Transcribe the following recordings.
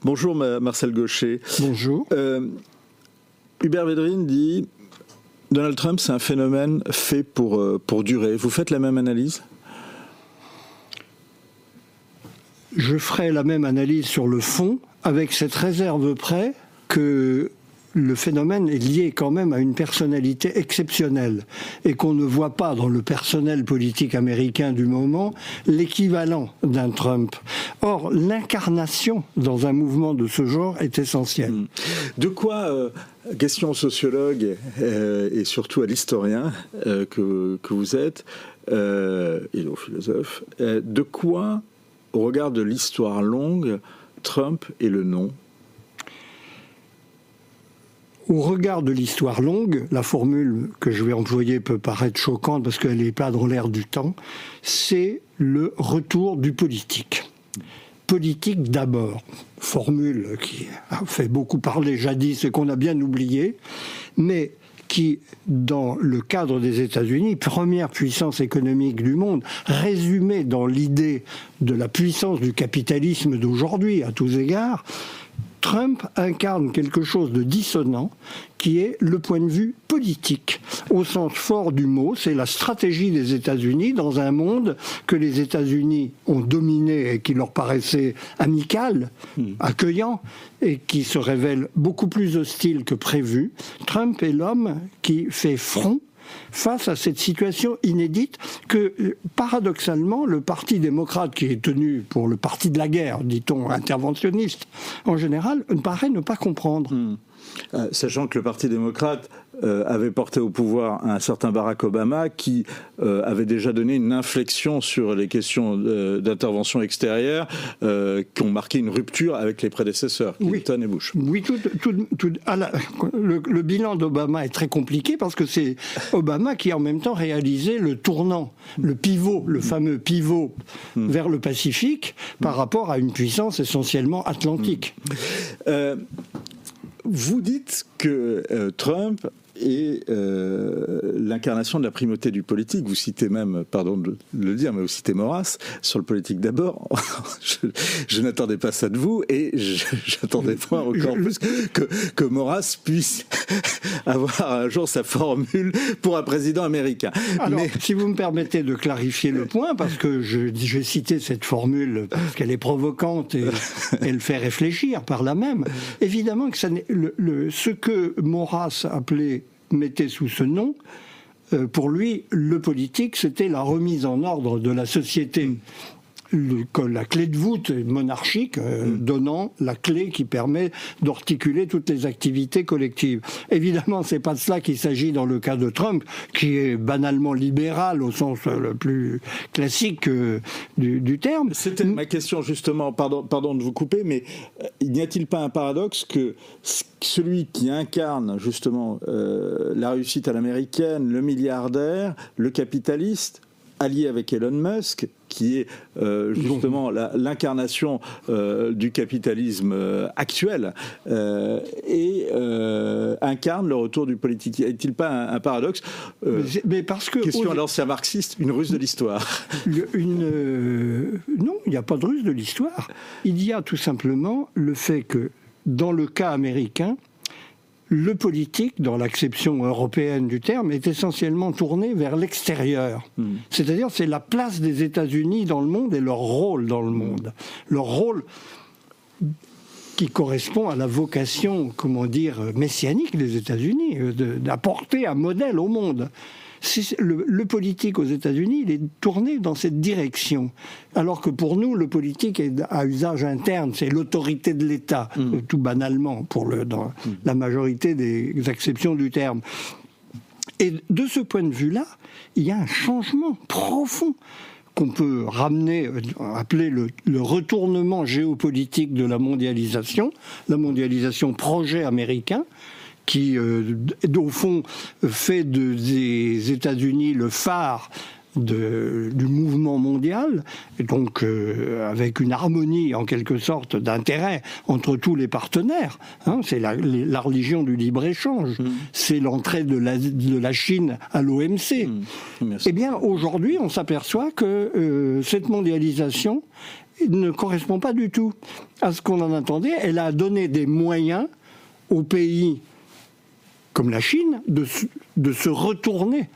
Bonjour Marcel Gauchet. Bonjour. Hubert Védrine dit Donald Trump, c'est un phénomène fait pour durer. Vous faites la même analyse ? Je ferai la même analyse sur le fond, avec cette réserve près que le phénomène est lié quand même à une personnalité exceptionnelle et qu'on ne voit pas dans le personnel politique américain du moment l'équivalent d'un Trump. Or, l'incarnation dans un mouvement de ce genre est essentielle. De quoi, question au sociologue et surtout à l'historien que vous êtes et au philosophe, de quoi, au regard de l'histoire longue, Trump est le nom ? Au regard de l'histoire longue, la formule que je vais employer peut paraître choquante parce qu'elle n'est pas dans l'air du temps, c'est le retour du politique. Politique d'abord, formule qui a fait beaucoup parler jadis et qu'on a bien oublié, mais qui, dans le cadre des États-Unis, première puissance économique du monde, résumée dans l'idée de la puissance du capitalisme d'aujourd'hui à tous égards, Trump incarne quelque chose de dissonant qui est le point de vue politique. Au sens fort du mot, c'est la stratégie des États-Unis dans un monde que les États-Unis ont dominé et qui leur paraissait amical, accueillant, et qui se révèle beaucoup plus hostile que prévu. Trump est l'homme qui fait front face à cette situation inédite que, paradoxalement, le Parti démocrate, qui est tenu pour le parti de la guerre, dit-on, interventionniste, en général, paraît ne pas comprendre. Sachant que le Parti démocrate avait porté au pouvoir un certain Barack Obama qui avait déjà donné une inflexion sur les questions d'intervention extérieure qui ont marqué une rupture avec les prédécesseurs, Clinton et Bush. Oui, le bilan d'Obama est très compliqué parce que c'est Obama qui a en même temps réalisé le tournant, le pivot, le fameux pivot vers le Pacifique par rapport à une puissance essentiellement atlantique. Vous dites que Trump est l'incarnation de la primauté du politique. Vous citez même, pardon de le dire, mais vous citez Maurras sur le politique d'abord. Je n'attendais pas ça de vous et j'attendais pas encore plus que Maurras puisse avoir un jour sa formule pour un président américain. Alors, si vous me permettez de clarifier le point, parce que j'ai cité cette formule parce qu'elle est provocante et elle fait réfléchir par là même. Évidemment que ça ce que Maurras mettait sous ce nom, pour lui, le politique, c'était la remise en ordre de la société. La clé de voûte monarchique donnant la clé qui permet d'articuler toutes les activités collectives. Évidemment, c'est pas de cela qu'il s'agit dans le cas de Trump, qui est banalement libéral au sens le plus classique du terme. C'était ma question justement, pardon de vous couper, mais n'y a-t-il pas un paradoxe que celui qui incarne justement la réussite à l'américaine, le milliardaire, le capitaliste, allié avec Elon Musk, qui est justement l'incarnation du capitalisme actuel, et incarne le retour du politique. Est-il pas un paradoxe mais parce que question à l'ancien marxiste, une ruse de l'histoire. Non, il n'y a pas de ruse de l'histoire. Il y a tout simplement le fait que, dans le cas américain, le politique, dans l'acception européenne du terme, est essentiellement tourné vers l'extérieur. C'est-à-dire, c'est la place des États-Unis dans le monde et leur rôle dans le monde. Leur rôle qui correspond à la vocation, messianique des États-Unis, d'apporter un modèle au monde. Le politique aux États-Unis, il est tourné dans cette direction. Alors que pour nous, le politique est à usage interne, c'est l'autorité de l'État, tout banalement, dans la majorité des acceptions du terme. Et de ce point de vue-là, il y a un changement profond qu'on peut appeler le retournement géopolitique de la mondialisation projet américain, qui, au fond, fait des États-Unis le phare du mouvement mondial, et donc avec une harmonie en quelque sorte d'intérêt entre tous les partenaires. C'est la religion du libre-échange, c'est l'entrée de la Chine à l'OMC. Eh bien, aujourd'hui, on s'aperçoit que cette mondialisation ne correspond pas du tout à ce qu'on en attendait. Elle a donné des moyens aux pays comme la Chine de se retourner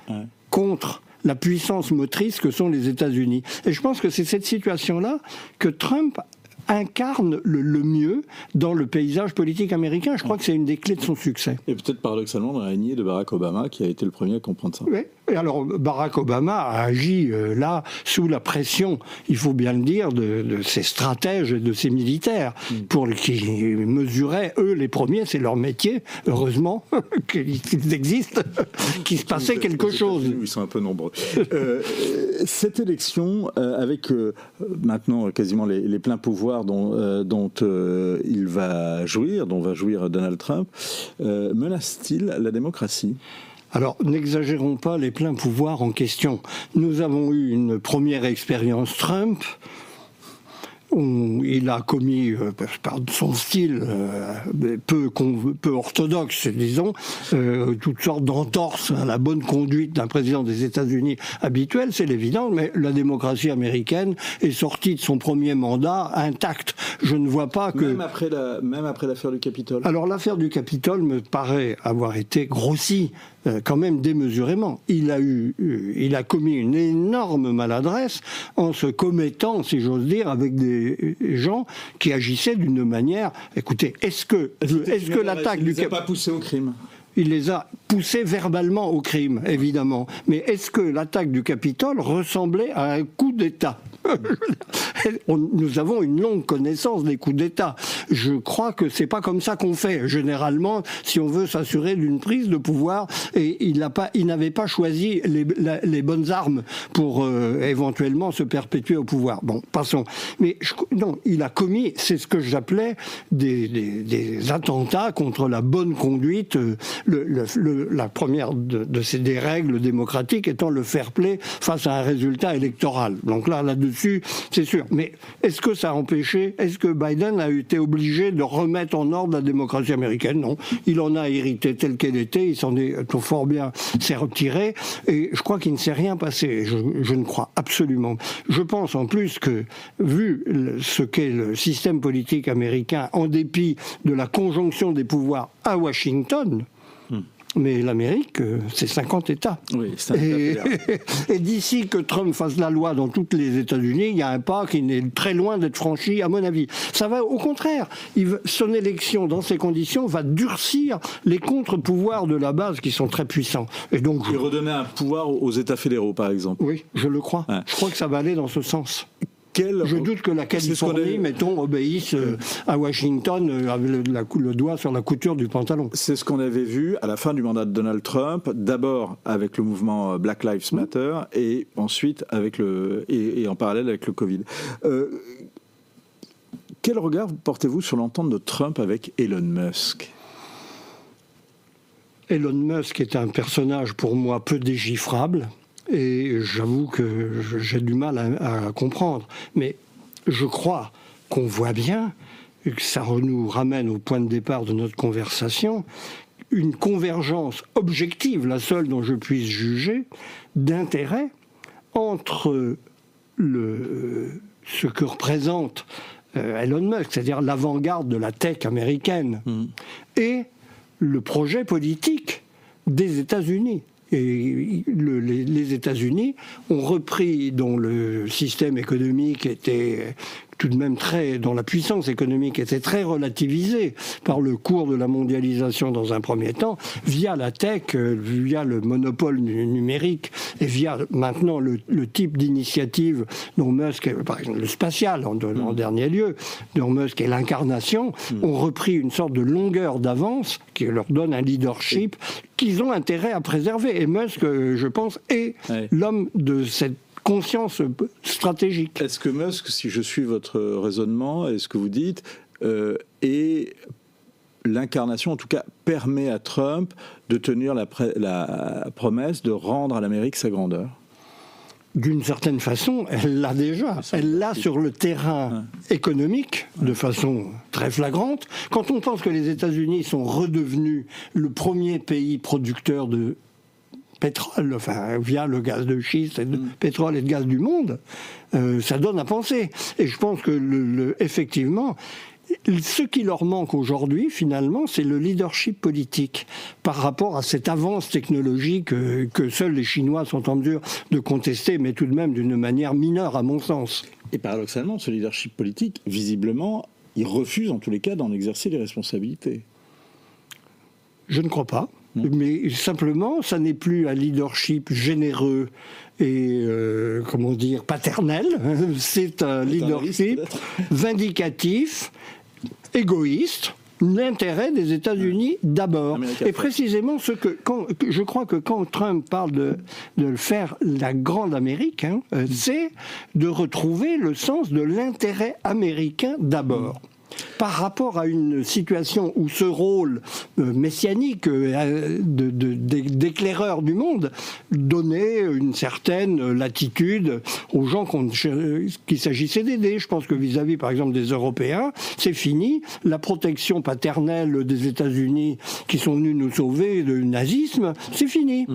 contre la puissance motrice que sont les États-Unis. Et je pense que c'est cette situation-là que Trump incarne le mieux dans le paysage politique américain. Je crois que c'est une des clés de son succès. Et peut-être paradoxalement dans la lignée de Barack Obama, qui a été le premier à comprendre ça. Oui. Et alors, Barack Obama a agi là sous la pression, il faut bien le dire, de ses stratèges et de ses militaires, qui mesuraient, eux, les premiers, c'est leur métier, heureusement qu'ils existent, qu'il se passait quelque chose. Ils sont un peu nombreux. Cette élection, avec maintenant quasiment les pleins pouvoirs dont il va jouir, dont va jouir Donald Trump, menace-t-il la démocratie ? Alors, n'exagérons pas les pleins pouvoirs en question. Nous avons eu une première expérience Trump. Il a commis, par son style peu orthodoxe, disons, toutes sortes d'entorses à la bonne conduite d'un président des États-Unis habituel, c'est évident, mais la démocratie américaine est sortie de son premier mandat intacte. Je ne vois pas que... Même après l'affaire du Capitole. Alors l'affaire du Capitole me paraît avoir été grossie quand même démesurément. Il a commis une énorme maladresse en se commettant, si j'ose dire, avec des gens qui agissaient d'une manière... Écoutez, est-ce que l'attaque du... Il ne les a pas poussés au crime. Il les a poussés verbalement au crime, évidemment. Mais est-ce que l'attaque du Capitole ressemblait à un coup d'État ? Nous avons une longue connaissance des coups d'État. Je crois que c'est pas comme ça qu'on fait. Généralement, si on veut s'assurer d'une prise de pouvoir, et il n'avait pas choisi les bonnes armes pour éventuellement se perpétuer au pouvoir. Bon, passons. Mais non, il a commis, c'est ce que j'appelais des attentats contre la bonne conduite. La première des règles démocratiques étant le fair play face à un résultat électoral. Donc là-dessus, c'est sûr. Mais est-ce que ça a empêché, est-ce que Biden a été obligé de remettre en ordre la démocratie américaine ? Non. Il en a hérité telle qu'elle était, il s'en est fort bien, s'est retiré, et je crois qu'il ne s'est rien passé. Je ne crois absolument. Je pense en plus que, vu ce qu'est le système politique américain, en dépit de la conjonction des pouvoirs à Washington, mais l'Amérique, c'est 50 États. Oui, c'est un État. Et d'ici que Trump fasse la loi dans tous les États-Unis, il y a un pas qui n'est très loin d'être franchi, à mon avis. Ça va au contraire. Son élection, dans ces conditions, va durcir les contre-pouvoirs de la base qui sont très puissants. Et donc, redonner un pouvoir aux États fédéraux, par exemple. Oui, je le crois. Ouais. Je crois que ça va aller dans ce sens. Je doute que la Californie, mettons, obéisse à Washington avec le doigt sur la couture du pantalon. C'est ce qu'on avait vu à la fin du mandat de Donald Trump, d'abord avec le mouvement Black Lives Matter et ensuite et en parallèle avec le Covid. Quel regard portez-vous sur l'entente de Trump avec Elon Musk ? Elon Musk est un personnage pour moi peu déchiffrable. Et j'avoue que j'ai du mal à comprendre. Mais je crois qu'on voit bien, que ça nous ramène au point de départ de notre conversation, une convergence objective, la seule dont je puisse juger, d'intérêt entre ce que représente Elon Musk, c'est-à-dire l'avant-garde de la tech américaine, et le projet politique des États-Unis. Et les États-Unis ont repris, dont le système économique était tout de même dont la puissance économique était très relativisée par le cours de la mondialisation dans un premier temps, via la tech, via le monopole numérique et via maintenant le type d'initiative dont Musk, par exemple le spatial en dernier lieu, dont Musk est l'incarnation, ont repris une sorte de longueur d'avance qui leur donne un leadership qu'ils ont intérêt à préserver. Et Musk, je pense, est l'homme de cette conscience stratégique. Est-ce que Musk, si je suis votre raisonnement et ce que vous dites, est l'incarnation, en tout cas permet à Trump de tenir la promesse de rendre à l'Amérique sa grandeur ? D'une certaine façon, elle l'a déjà. Elle l'a sur le terrain économique, de façon très flagrante. Quand on pense que les États-Unis sont redevenus le premier pays producteur de pétrole, enfin via le gaz de schiste, et pétrole et de gaz du monde, ça donne à penser. Et je pense que effectivement, ce qui leur manque aujourd'hui, finalement, c'est le leadership politique par rapport à cette avance technologique que seuls les Chinois sont en mesure de contester, mais tout de même d'une manière mineure, à mon sens. Et paradoxalement, ce leadership politique, visiblement, il refuse en tous les cas d'en exercer les responsabilités. Je ne crois pas. Mais simplement, ça n'est plus un leadership généreux et, comment dire, paternel. C'est un leadership vindicatif, égoïste, l'intérêt des États-Unis d'abord. Et précisément je crois que quand Trump parle de faire la grande Amérique, c'est de retrouver le sens de l'intérêt américain d'abord. Par rapport à une situation où ce rôle messianique d'éclaireur du monde donnait une certaine latitude aux gens qu'il s'agissait d'aider. Je pense que vis-à-vis, par exemple, des Européens, c'est fini. La protection paternelle des États-Unis qui sont venus nous sauver du nazisme, c'est fini.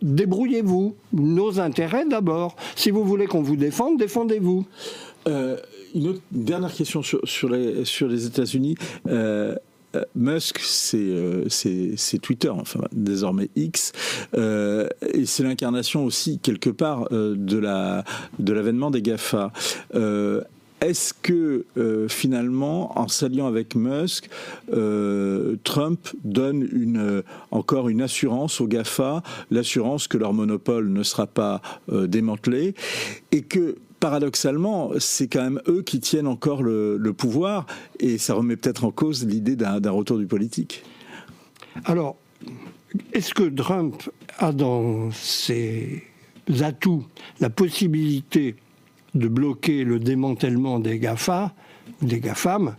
Débrouillez-vous. Nos intérêts d'abord. Si vous voulez qu'on vous défende, défendez-vous. Une dernière question sur les États-Unis. Musk, c'est Twitter, enfin désormais X, et c'est l'incarnation aussi quelque part de l'avènement des GAFA. Est-ce que finalement, en s'alliant avec Musk, Trump donne encore une assurance aux GAFA, l'assurance que leur monopole ne sera pas démantelé, et que paradoxalement, c'est quand même eux qui tiennent encore le pouvoir, et ça remet peut-être en cause l'idée d'un retour du politique. Alors, est-ce que Trump a dans ses atouts la possibilité de bloquer le démantèlement des GAFA, des GAFAM?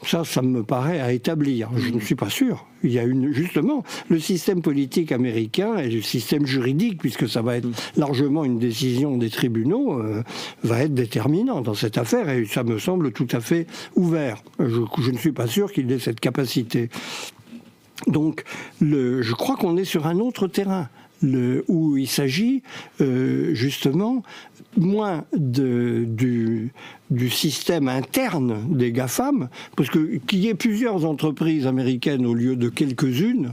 Ça me paraît à établir. Je ne suis pas sûr. Il y a justement, le système politique américain et le système juridique, puisque ça va être largement une décision des tribunaux, va être déterminant dans cette affaire, et ça me semble tout à fait ouvert. Je ne suis pas sûr qu'il ait cette capacité. Donc, je crois qu'on est sur un autre terrain, où il s'agit justement moins du système interne des GAFAM, parce qu'il y ait plusieurs entreprises américaines au lieu de quelques-unes,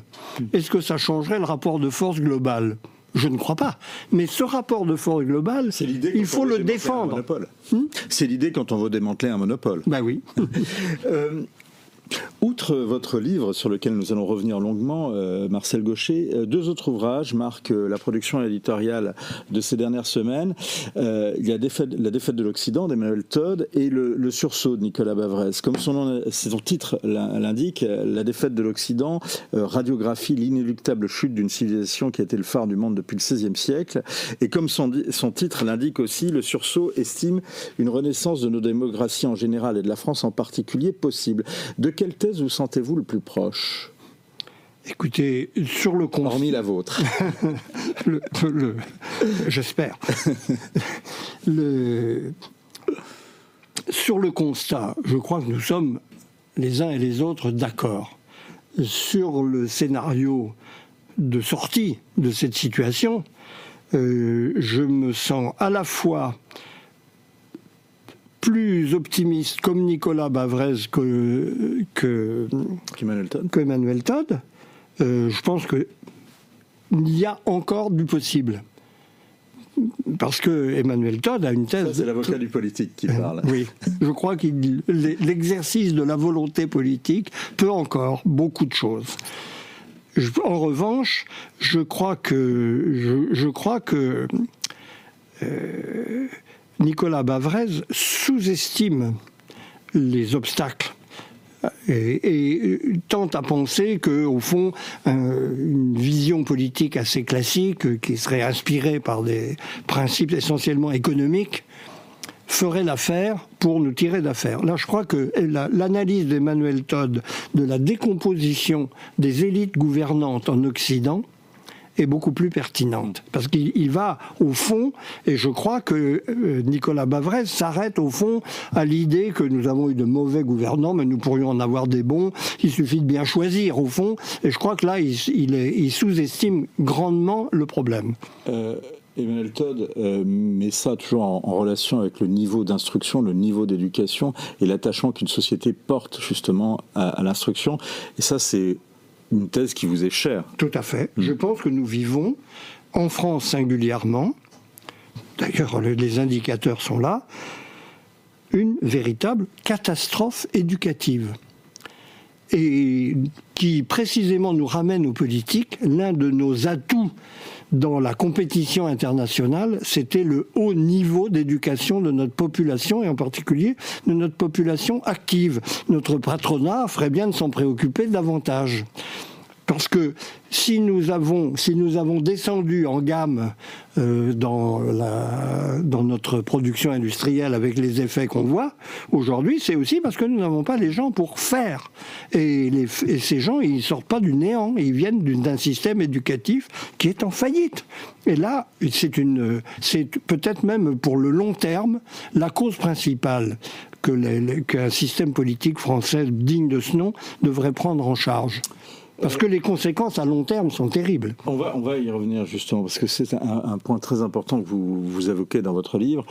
est-ce que ça changerait le rapport de force global ? Je ne crois pas. Mais ce rapport de force global, il faut le défendre. C'est l'idée quand on veut démanteler un monopole. Ben oui. Outre votre livre, sur lequel nous allons revenir longuement, Marcel Gauchet, deux autres ouvrages marquent la production éditoriale de ces dernières semaines. Il y a La défaite de l'Occident d'Emmanuel Todd et le sursaut de Nicolas Bavrez. Comme son titre l'indique, La défaite de l'Occident radiographie l'inéluctable chute d'une civilisation qui a été le phare du monde depuis le XVIe siècle. Et comme son titre l'indique aussi, le sursaut estime une renaissance de nos démocraties en général et de la France en particulier possible. De quelle thèse vous sentez-vous le plus proche ? Écoutez, sur le constat... Hormis la vôtre. J'espère. Sur le constat, je crois que nous sommes les uns et les autres d'accord. Sur le scénario de sortie de cette situation, je me sens à la fois plus optimiste comme Nicolas Bavrez qu'Emmanuel Todd. Je pense qu'il y a encore du possible. Parce que Emmanuel Todd a une thèse... Ça, c'est l'avocat du politique qui parle. Oui, je crois que l'exercice de la volonté politique peut encore beaucoup de choses. En revanche, je crois que Nicolas Bavrez sous-estime les obstacles et tente à penser qu'au fond, une vision politique assez classique, qui serait inspirée par des principes essentiellement économiques, ferait l'affaire pour nous tirer d'affaire. Là, je crois que l'analyse d'Emmanuel Todd de la décomposition des élites gouvernantes en Occident est beaucoup plus pertinente. Parce qu'il va au fond, et je crois que Nicolas Bavrez s'arrête au fond à l'idée que nous avons eu de mauvais gouvernants, mais nous pourrions en avoir des bons, il suffit de bien choisir au fond, et je crois que là, il sous-estime grandement le problème. Emmanuel Todd met ça toujours en relation avec le niveau d'instruction, le niveau d'éducation et l'attachement qu'une société porte justement à l'instruction. Et ça, c'est une thèse qui vous est chère. Tout à fait. Je pense que nous vivons, en France singulièrement, d'ailleurs les indicateurs sont là, une véritable catastrophe éducative. Et qui précisément nous ramène aux politiques, l'un de nos atouts dans la compétition internationale, c'était le haut niveau d'éducation de notre population, et en particulier de notre population active. Notre patronat ferait bien de s'en préoccuper davantage. Parce que si nous avons descendu en gamme dans notre production industrielle avec les effets qu'on voit, aujourd'hui, c'est aussi parce que nous n'avons pas les gens pour faire. Et ces gens, ils ne sortent pas du néant, ils viennent d'un système éducatif qui est en faillite. Et là, c'est peut-être même pour le long terme, la cause principale qu'un système politique français digne de ce nom devrait prendre en charge. Parce que les conséquences à long terme sont terribles. On va y revenir justement, parce que c'est un point très important que vous évoquez dans votre livre.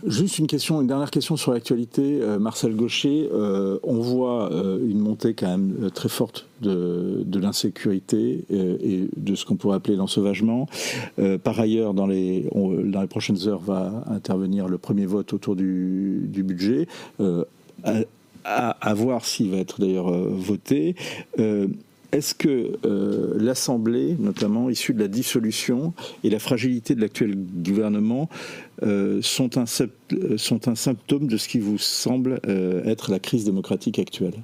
Juste une dernière question sur l'actualité. Marcel Gauchet, on voit une montée quand même très forte de l'insécurité et de ce qu'on pourrait appeler l'ensauvagement. Par ailleurs, dans les prochaines heures va intervenir le premier vote autour du budget. À voir s'il va être d'ailleurs voté. Est-ce que l'Assemblée, notamment issue de la dissolution et la fragilité de l'actuel gouvernement, sont un symptôme de ce qui vous semble être la crise démocratique actuelle ?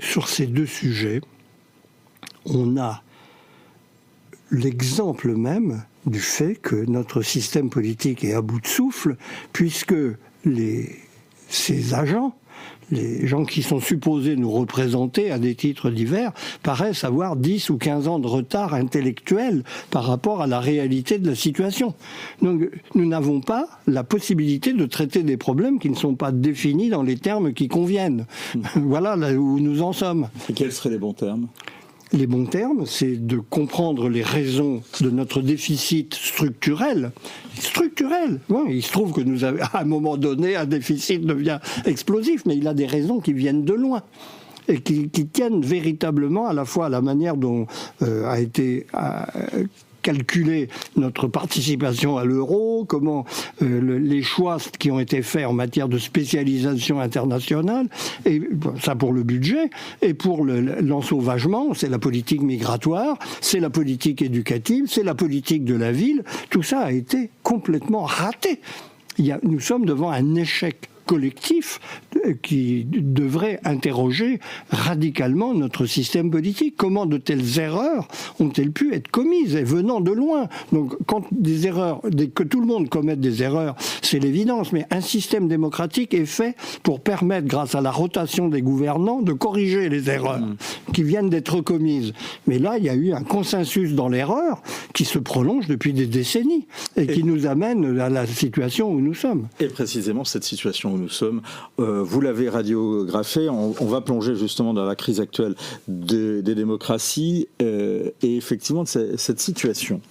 Sur ces deux sujets, on a l'exemple même du fait que notre système politique est à bout de souffle, puisque ces agents, les gens qui sont supposés nous représenter à des titres divers, paraissent avoir 10 ou 15 ans de retard intellectuel par rapport à la réalité de la situation. Donc nous n'avons pas la possibilité de traiter des problèmes qui ne sont pas définis dans les termes qui conviennent. Voilà là où nous en sommes. Et quels seraient les bons termes ? Les bons termes, c'est de comprendre les raisons de notre déficit structurel. Structurel. Bon, il se trouve que nous avons, à un moment donné, un déficit devient explosif, mais il a des raisons qui viennent de loin et qui tiennent véritablement à la fois à la manière dont a été calculer notre participation à l'euro, comment les choix qui ont été faits en matière de spécialisation internationale, et ça pour le budget, et pour l'ensauvagement, c'est la politique migratoire, c'est la politique éducative, c'est la politique de la ville, tout ça a été complètement raté. Nous sommes devant un échec collectif qui devrait interroger radicalement notre système politique. Comment de telles erreurs ont-elles pu être commises et venant de loin ? Donc quand que tout le monde commette des erreurs, c'est l'évidence, mais un système démocratique est fait pour permettre, grâce à la rotation des gouvernants, de corriger les erreurs qui viennent d'être commises. Mais là, il y a eu un consensus dans l'erreur qui se prolonge depuis des décennies et qui nous amène à la situation où nous sommes. Et précisément cette situation où nous sommes, vous l'avez radiographé, on va plonger justement dans la crise actuelle des démocraties et effectivement de cette situation.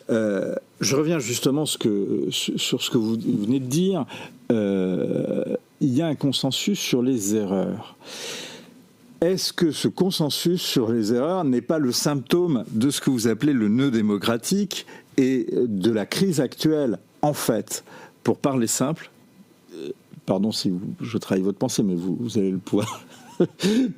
Je reviens justement sur ce que vous venez de dire. Il y a un consensus sur les erreurs. Est-ce que ce consensus sur les erreurs n'est pas le symptôme de ce que vous appelez le nœud démocratique et de la crise actuelle ? En fait, pour parler simple, pardon si je trahis votre pensée, mais vous allez le pouvoir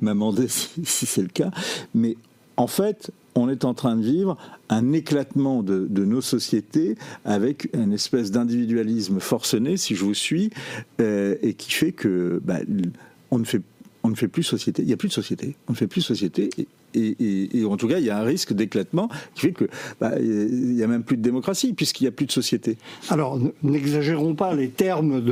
m'amender si c'est le cas, mais en fait, on est en train de vivre un éclatement de nos sociétés avec une espèce d'individualisme forcené, si je vous suis, et qui fait que on ne fait plus société. Il n'y a plus de société. On ne fait plus société. Et en tout cas, il y a un risque d'éclatement qui fait qu'il n'y a même plus de démocratie, puisqu'il n'y a plus de société. Alors, n'exagérons pas les termes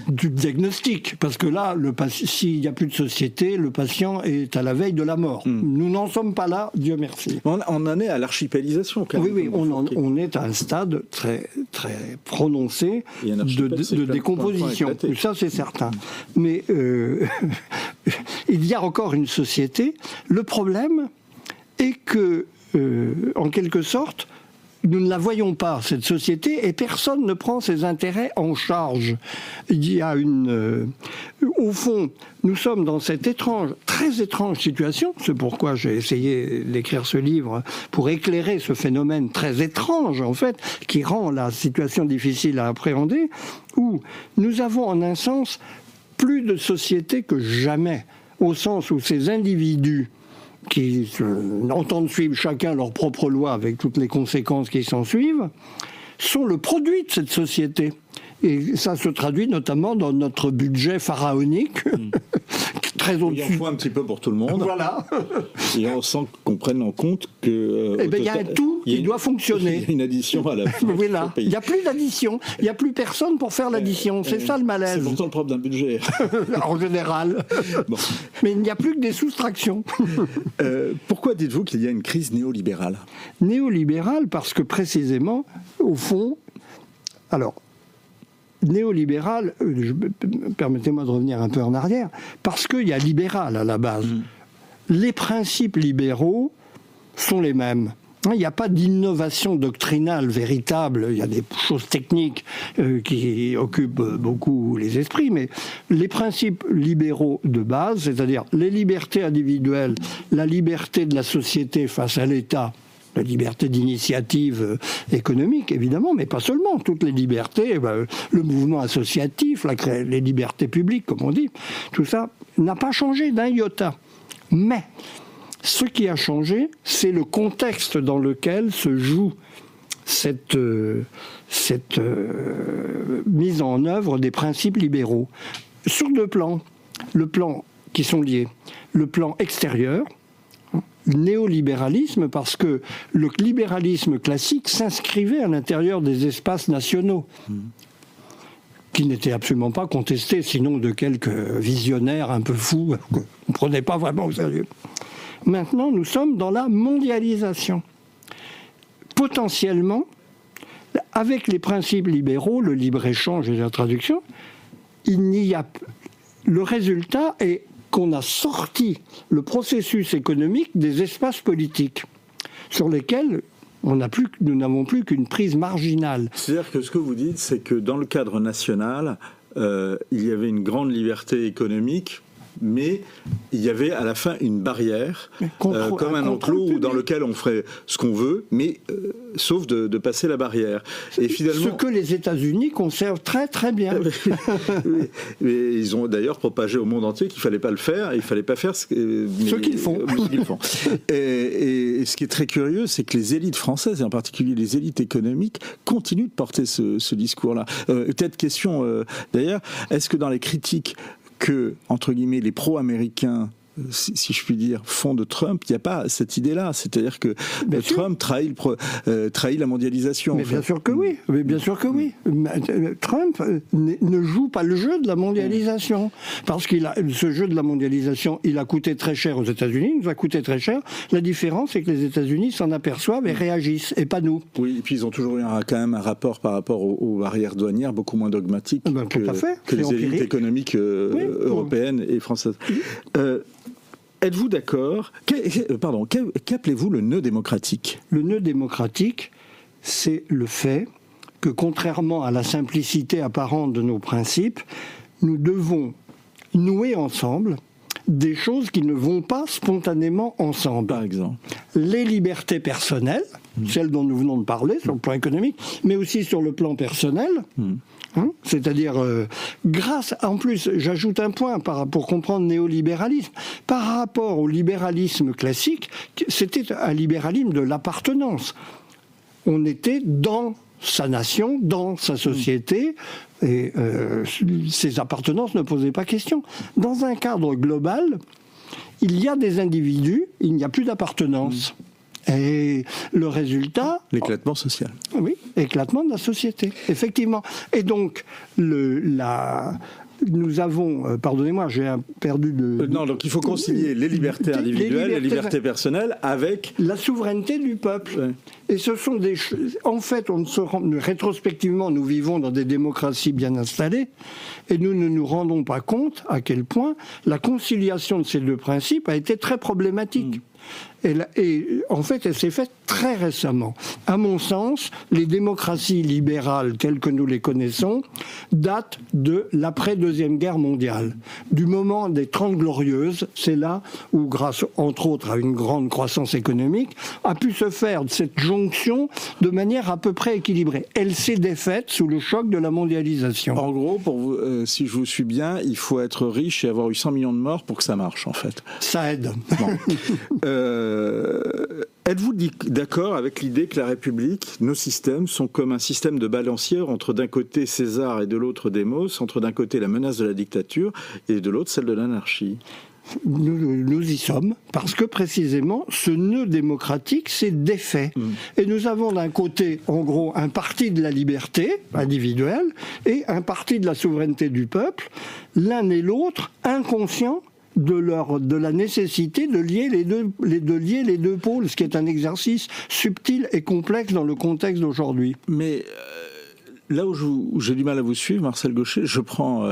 du diagnostic, parce que là, s'il n'y a plus de société, le patient est à la veille de la mort. Nous n'en sommes pas là, Dieu merci. On en est à l'archipélisation, quand même. Oui, on est à un stade très, très prononcé de décomposition. Ça, c'est certain. Mais il y a encore une société. Le problème est que, en quelque sorte, nous ne la voyons pas, cette société, et personne ne prend ses intérêts en charge. Il y a au fond, nous sommes dans cette très étrange situation, c'est pourquoi j'ai essayé d'écrire ce livre, pour éclairer ce phénomène très étrange, en fait, qui rend la situation difficile à appréhender, où nous avons, en un sens, plus de société que jamais, au sens où ces individus qui entendent suivre chacun leur propre loi avec toutes les conséquences qui s'en suivent, sont le produit de cette société. Et ça se traduit notamment dans notre budget pharaonique, très au-dessus. Il en faut un petit peu pour tout le monde. Voilà. Et on sent qu'on prenne en compte que... il y a un tout qui doit fonctionner. Il y a une addition à la fin. Voilà. Il n'y a plus d'addition. Il n'y a plus personne pour faire l'addition. C'est ça le malaise. C'est pourtant le propre d'un budget. En général. Bon. Mais il n'y a plus que des soustractions. Pourquoi dites-vous qu'il y a une crise néolibérale ? Néolibérale parce que précisément, au fond... Alors, néolibéral, permettez-moi de revenir un peu en arrière, parce qu'il y a libéral à la base. Les principes libéraux sont les mêmes. Il n'y a pas d'innovation doctrinale véritable, il y a des choses techniques qui occupent beaucoup les esprits, mais les principes libéraux de base, c'est-à-dire les libertés individuelles, la liberté de la société face à l'État, la liberté d'initiative économique, évidemment, mais pas seulement. Toutes les libertés, le mouvement associatif, les libertés publiques, comme on dit, tout ça n'a pas changé d'un iota. Mais ce qui a changé, c'est le contexte dans lequel se joue cette mise en œuvre des principes libéraux. Sur deux plans, le plan qui sont liés, le plan extérieur, néolibéralisme parce que le libéralisme classique s'inscrivait à l'intérieur des espaces nationaux qui n'étaient absolument pas contestés, sinon de quelques visionnaires un peu fous qu'on ne prenait pas vraiment au sérieux. Maintenant, nous sommes dans la mondialisation. Potentiellement, avec les principes libéraux, le libre-échange et la traduction, le résultat est qu'on a sorti le processus économique des espaces politiques sur lesquels nous n'avons plus qu'une prise marginale. C'est-à-dire que ce que vous dites, c'est que dans le cadre national, il y avait une grande liberté économique, mais il y avait à la fin une barrière, comme un enclos dans lequel on ferait ce qu'on veut, mais sauf de passer la barrière. Et finalement, ce que les États-Unis conservent très très bien. Oui. Et ils ont d'ailleurs propagé au monde entier qu'il ne fallait pas le faire, et il ne fallait pas faire ce qu'ils font. Et ce qui est très curieux, c'est que les élites françaises, et en particulier les élites économiques, continuent de porter ce discours-là. Peut-être question d'ailleurs, est-ce que dans les critiques que, entre guillemets, les pro-américains, si je puis dire, font de Trump, il n'y a pas cette idée-là. C'est-à-dire que Trump trahit la mondialisation. Mais bien sûr que oui. Mais bien sûr que oui. Trump ne joue pas le jeu de la mondialisation. Parce que ce jeu de la mondialisation, il a coûté très cher aux États-Unis, il nous a coûté très cher. La différence, c'est que les États-Unis s'en aperçoivent et réagissent, et pas nous. Oui, et puis ils ont toujours eu quand même un rapport par rapport aux barrières douanières beaucoup moins dogmatique que les élites économiques européennes et françaises. Êtes-vous d'accord ? Qu'appelez-vous le nœud démocratique ? Le nœud démocratique, c'est le fait que, contrairement à la simplicité apparente de nos principes, nous devons nouer ensemble des choses qui ne vont pas spontanément ensemble. Par exemple ? Les libertés personnelles, celles dont nous venons de parler sur le plan économique, mais aussi sur le plan personnel. C'est-à-dire, en plus, j'ajoute un point pour comprendre le néolibéralisme. Par rapport au libéralisme classique, c'était un libéralisme de l'appartenance. On était dans sa nation, dans sa société, et ses appartenances ne posaient pas question. Dans un cadre global, il y a des individus, il n'y a plus d'appartenance. Et le résultat... L'éclatement social. Oui, éclatement de la société, effectivement. Et donc, nous avons... pardonnez-moi, j'ai perdu de... non, donc il faut concilier les libertés individuelles, les libertés personnelles avec... la souveraineté du peuple. Ouais. Et ce sont des... En fait, rétrospectivement, nous vivons dans des démocraties bien installées et nous ne nous rendons pas compte à quel point la conciliation de ces deux principes a été très problématique. Et en fait, elle s'est faite très récemment. À mon sens, les démocraties libérales telles que nous les connaissons datent de l'après-deuxième guerre mondiale. Du moment des 30 glorieuses, c'est là où, grâce entre autres à une grande croissance économique, a pu se faire cette jonction de manière à peu près équilibrée. Elle s'est défaite sous le choc de la mondialisation. En gros, pour vous, si je vous suis bien, il faut être riche et avoir eu 100 millions de morts pour que ça marche, en fait. Ça aide. Bon. Êtes-vous d'accord avec l'idée que la République, nos systèmes, sont comme un système de balancière entre d'un côté César et de l'autre Démos, entre d'un côté la menace de la dictature et de l'autre celle de l'anarchie ? Nous y sommes, parce que précisément, ce nœud démocratique s'est défait. Et nous avons d'un côté, en gros, un parti de la liberté individuelle et un parti de la souveraineté du peuple, l'un et l'autre inconscients de la nécessité de lier les deux pôles, ce qui est un exercice subtil et complexe dans le contexte d'aujourd'hui. Mais là où j'ai du mal à vous suivre, Marcel Gauchet, je prends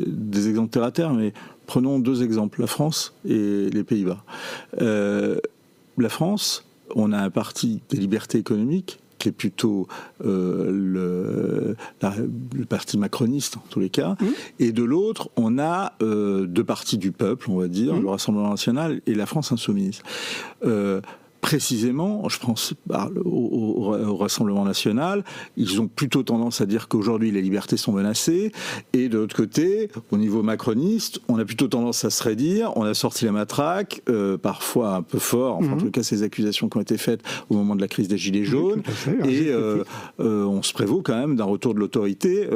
des exemples terre à terre, mais prenons deux exemples, la France et les Pays-Bas. La France, on a un parti des libertés économiques qui est plutôt le parti macroniste en tous les cas, et de l'autre, on a deux partis du peuple, on va dire, le Rassemblement national et la France insoumise. Précisément, je pense au Rassemblement national, ils ont plutôt tendance à dire qu'aujourd'hui les libertés sont menacées, et de l'autre côté, au niveau macroniste, on a plutôt tendance à se raidir, on a sorti la matraque, parfois un peu fort, enfin, en tout cas ces accusations qui ont été faites au moment de la crise des Gilets jaunes, et on se prévaut quand même d'un retour de l'autorité,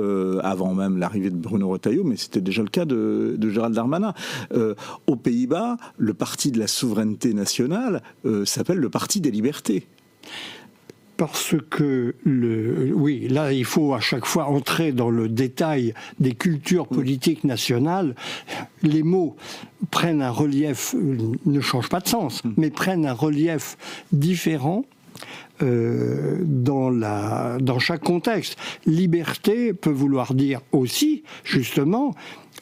avant même l'arrivée de Bruno Retailleau, mais c'était déjà le cas de Gérald Darmanin. Aux Pays-Bas, le parti de la souveraineté nationale s'appelle le Parti des libertés. Parce que, oui, là, il faut à chaque fois entrer dans le détail des cultures politiques nationales. Les mots prennent un relief, ne changent pas de sens, mais prennent un relief différent dans chaque contexte. Liberté peut vouloir dire aussi, justement,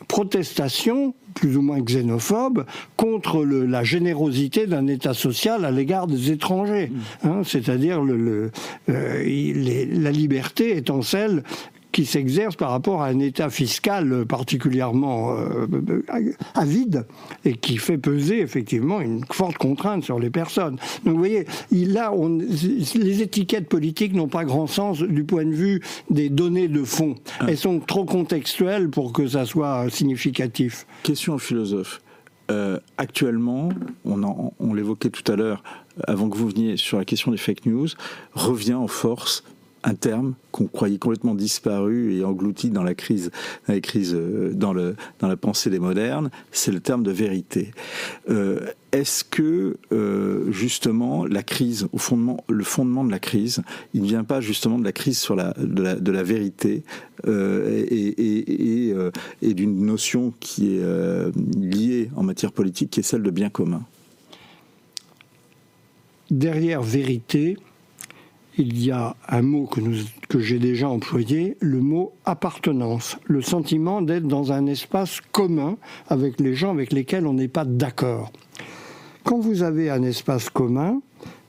protestation plus ou moins xénophobe contre la générosité d'un État social à l'égard des étrangers. C'est-à-dire la liberté étant celle qui s'exerce par rapport à un État fiscal particulièrement avide et qui fait peser effectivement une forte contrainte sur les personnes. Donc vous voyez, là, les étiquettes politiques n'ont pas grand sens du point de vue des données de fond. Elles sont trop contextuelles pour que ça soit significatif. Question au philosophe. Actuellement, on l'évoquait tout à l'heure, avant que vous veniez sur la question des fake news, revient en force un terme qu'on croyait complètement disparu et englouti dans la pensée des modernes, c'est le terme de vérité. Est-ce que justement la crise, le fondement de la crise, il ne vient pas justement de la crise de la vérité et d'une notion qui est liée en matière politique, qui est celle de bien commun? Derrière vérité, il y a un mot que j'ai déjà employé, le mot appartenance, le sentiment d'être dans un espace commun avec les gens avec lesquels on n'est pas d'accord. Quand vous avez un espace commun,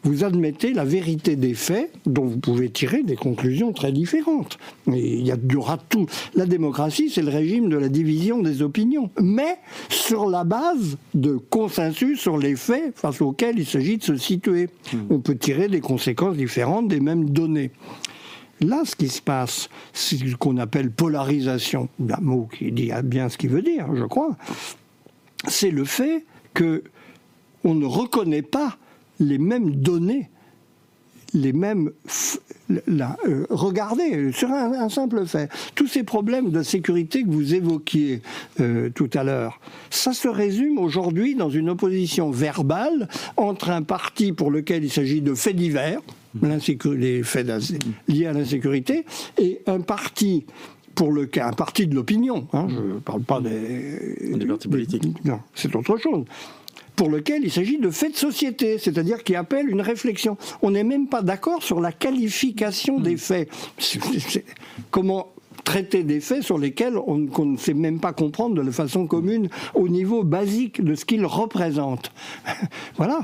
vous admettez la vérité des faits dont vous pouvez tirer des conclusions très différentes. Il y aura tout. La démocratie, c'est le régime de la division des opinions, mais sur la base de consensus sur les faits face auxquels il s'agit de se situer. On peut tirer des conséquences différentes des mêmes données. Là, ce qui se passe, c'est ce qu'on appelle polarisation, un mot qui dit bien ce qu'il veut dire, je crois. C'est le fait qu'on ne reconnaît pas les mêmes données, les mêmes regardez, sur un simple fait, tous ces problèmes de sécurité que vous évoquiez tout à l'heure, ça se résume aujourd'hui dans une opposition verbale entre un parti pour lequel il s'agit de faits divers, les faits liés à l'insécurité, et un parti un parti de l'opinion, hein, je ne parle pas des partis politiques. Non, c'est autre chose. Pour lequel il s'agit de faits de société, c'est-à-dire qui appellent une réflexion. On n'est même pas d'accord sur la qualification des faits. Comment traiter des faits sur lesquels on ne sait même pas comprendre de la façon commune au niveau basique de ce qu'ils représentent. Voilà,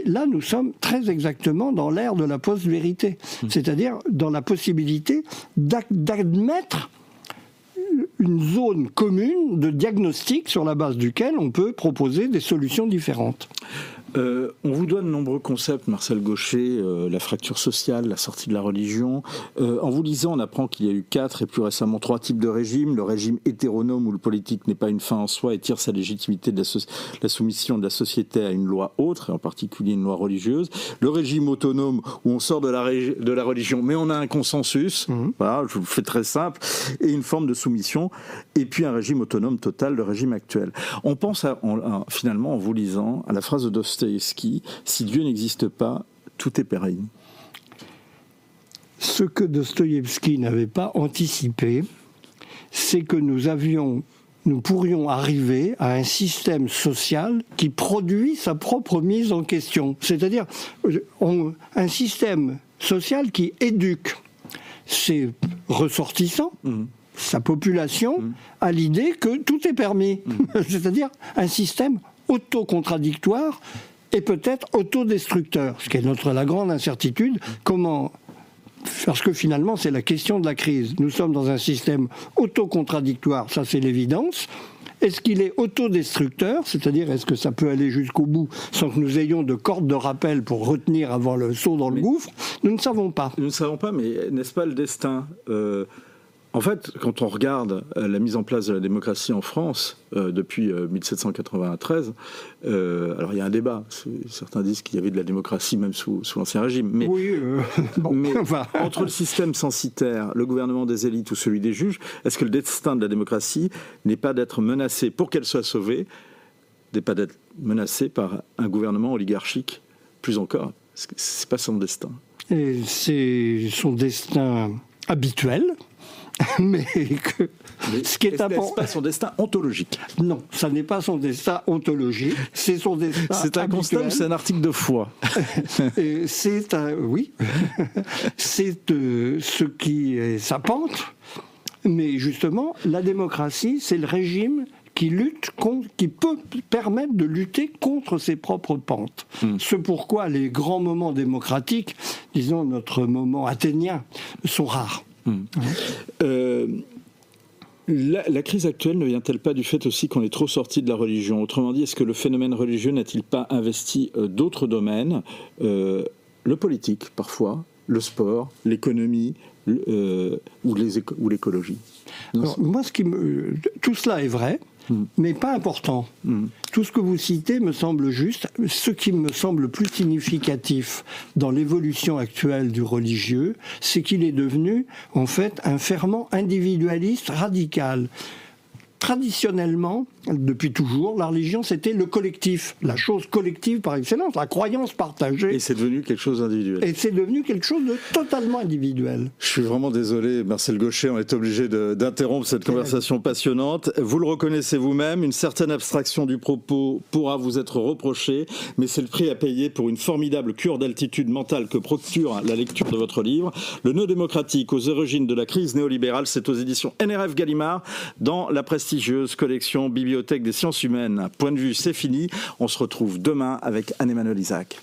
là nous sommes très exactement dans l'ère de la post-vérité, c'est-à-dire dans la possibilité d'admettre une zone commune de diagnostic sur la base duquel on peut proposer des solutions différentes. On vous donne de nombreux concepts, Marcel Gauchet, la fracture sociale, la sortie de la religion. En vous lisant, on apprend qu'il y a eu 4 et plus récemment 3 types de régimes. Le régime hétéronome où le politique n'est pas une fin en soi et tire sa légitimité de la soumission de la société à une loi autre, et en particulier une loi religieuse. Le régime autonome où on sort de la religion, mais on a un consensus. Voilà, je vous le fais très simple. Et une forme de soumission. Et puis un régime autonome total, le régime actuel. On pense finalement, en vous lisant, à la phrase de Dostoïevski, si Dieu n'existe pas, tout est pareil. Ce que Dostoïevski n'avait pas anticipé, c'est que nous pourrions arriver à un système social qui produit sa propre mise en question. C'est-à-dire un système social qui éduque ses ressortissants, sa population, à l'idée que tout est permis. C'est-à-dire un système autocontradictoire et peut-être autodestructeur, ce qui est la grande incertitude. Parce que finalement, c'est la question de la crise. Nous sommes dans un système autocontradictoire, ça c'est l'évidence. Est-ce qu'il est autodestructeur, c'est-à-dire est-ce que ça peut aller jusqu'au bout sans que nous ayons de corde de rappel pour retenir avant le saut dans le gouffre? Nous ne savons pas. Nous ne savons pas, mais n'est-ce pas le destin En fait, quand on regarde la mise en place de la démocratie en France depuis 1793, alors il y a un débat. Certains disent qu'il y avait de la démocratie même sous l'Ancien Régime. Mais, entre le système censitaire, le gouvernement des élites ou celui des juges, est-ce que le destin de la démocratie n'est pas d'être menacé, pour qu'elle soit sauvée, n'est pas d'être menacé par un gouvernement oligarchique, plus encore? C'est pas son destin. Et c'est son destin habituel. Ce qui est important, n'est pas son destin ontologique. Non, ça n'est pas son destin ontologique. C'est son destin. C'est un constat ou c'est un article de foi? Oui. C'est ce qui est sa pente. Mais justement, la démocratie, c'est le régime qui peut permettre de lutter contre ses propres pentes. Ce pourquoi les grands moments démocratiques, disons notre moment athénien, sont rares. La crise actuelle ne vient-elle pas du fait aussi qu'on est trop sorti de la religion? Autrement dit, est-ce que le phénomène religieux n'a-t-il pas investi d'autres domaines, le politique parfois, le sport, l'économie ou l'écologie? Alors, moi, tout cela est vrai, mais pas important. Tout ce que vous citez me semble juste. Ce qui me semble plus significatif dans l'évolution actuelle du religieux, c'est qu'il est devenu, en fait, un ferment individualiste radical. Traditionnellement, depuis toujours, la religion, c'était le collectif, la chose collective par excellence, la croyance partagée. Et c'est devenu quelque chose d'individuel. Et c'est devenu quelque chose de totalement individuel. Je suis vraiment désolé, Marcel Gauchet, on est obligé d'interrompre cette conversation passionnante. Vous le reconnaissez vous-même, une certaine abstraction du propos pourra vous être reprochée, mais c'est le prix à payer pour une formidable cure d'altitude mentale que procure la lecture de votre livre. Le nœud démocratique aux origines de la crise néolibérale, c'est aux éditions NRF Gallimard, dans la prestigieuse collection Bibliothèque des sciences humaines. Point de vue, c'est fini. On se retrouve demain avec Anne-Emmanuel Isaac.